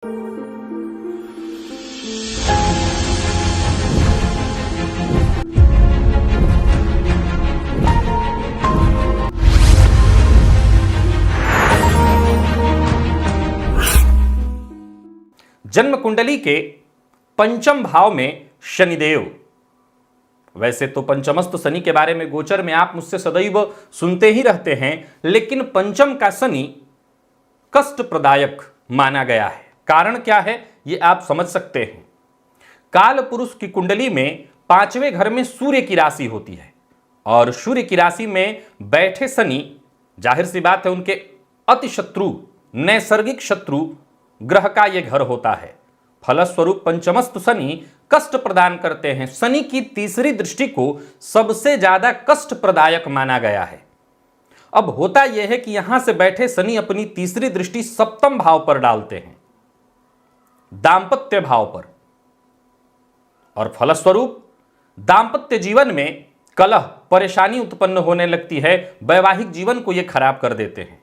जन्म कुंडली के पंचम भाव में शनिदेव। वैसे तो पंचमस्त शनि के बारे में गोचर में आप मुझसे सदैव सुनते ही रहते हैं, लेकिन पंचम का शनि कष्ट प्रदायक माना गया है। कारण क्या है ये आप समझ सकते हैं। काल पुरुष की कुंडली में पांचवें घर में सूर्य की राशि होती है और सूर्य की राशि में बैठे शनि, जाहिर सी बात है उनके अति शत्रु, नैसर्गिक शत्रु ग्रह का यह घर होता है। फलस्वरूप पंचमस्त शनि कष्ट प्रदान करते हैं। शनि की तीसरी दृष्टि को सबसे ज्यादा कष्ट प्रदायक माना गया है। अब होता यह है कि यहां से बैठे शनि अपनी तीसरी दृष्टि सप्तम भाव पर डालते हैं, दांपत्य भाव पर, और फलस्वरूप दांपत्य जीवन में कलह, परेशानी उत्पन्न होने लगती है। वैवाहिक जीवन को यह खराब कर देते हैं।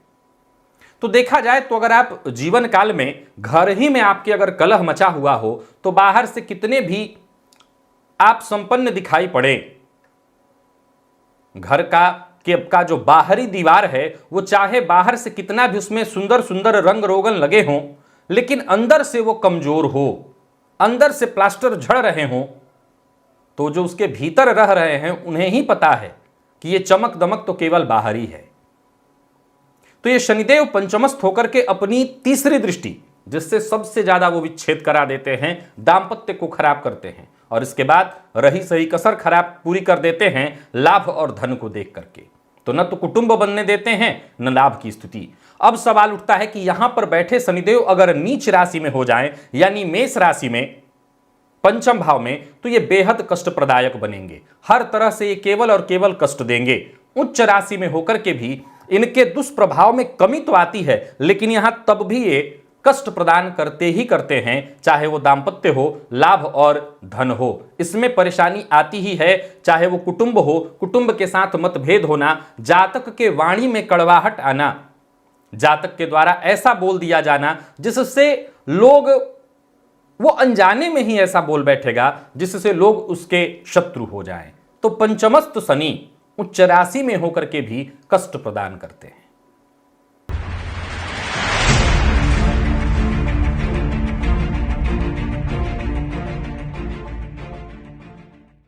तो देखा जाए तो अगर आप जीवन काल में घर ही में आपके अगर कलह मचा हुआ हो तो बाहर से कितने भी आप संपन्न दिखाई पड़े, घर का जो बाहरी दीवार है वो चाहे बाहर से कितना भी उसमें सुंदर सुंदर रंग रोगन लगे हों, लेकिन अंदर से वो कमजोर हो, अंदर से प्लास्टर झड़ रहे हों, तो जो उसके भीतर रह रहे हैं उन्हें ही पता है कि ये चमक दमक तो केवल बाहरी है। तो ये शनिदेव पंचमस्त होकर के अपनी तीसरी दृष्टि, जिससे सबसे ज्यादा वो विच्छेद करा देते हैं, दांपत्य को खराब करते हैं और इसके बाद रही सही कसर खराब पूरी कर देते हैं लाभ और धन को देख करके। तो न तो कुटुंब बनने देते हैं न लाभ की स्थिति। अब सवाल उठता है कि यहां पर बैठे शनिदेव अगर नीच राशि में हो जाएं, यानी मेष राशि में पंचम भाव में, तो ये बेहद कष्ट प्रदायक बनेंगे। हर तरह से ये केवल और केवल कष्ट देंगे। उच्च राशि में होकर के भी इनके दुष्प्रभाव में कमी तो आती है, लेकिन यहां तब भी ये कष्ट प्रदान करते ही करते हैं, चाहे वो दांपत्य हो, लाभ और धन हो, इसमें परेशानी आती ही है। चाहे वो कुटुंब हो, कुटुंब के साथ मतभेद होना, जातक के वाणी में कड़वाहट आना, जातक के द्वारा ऐसा बोल दिया जाना जिससे लोग, वो अनजाने में ही ऐसा बोल बैठेगा जिससे लोग उसके शत्रु हो जाएं। तो पंचमस्त शनि उच्च राशि में होकर के भी कष्ट प्रदान करते हैं।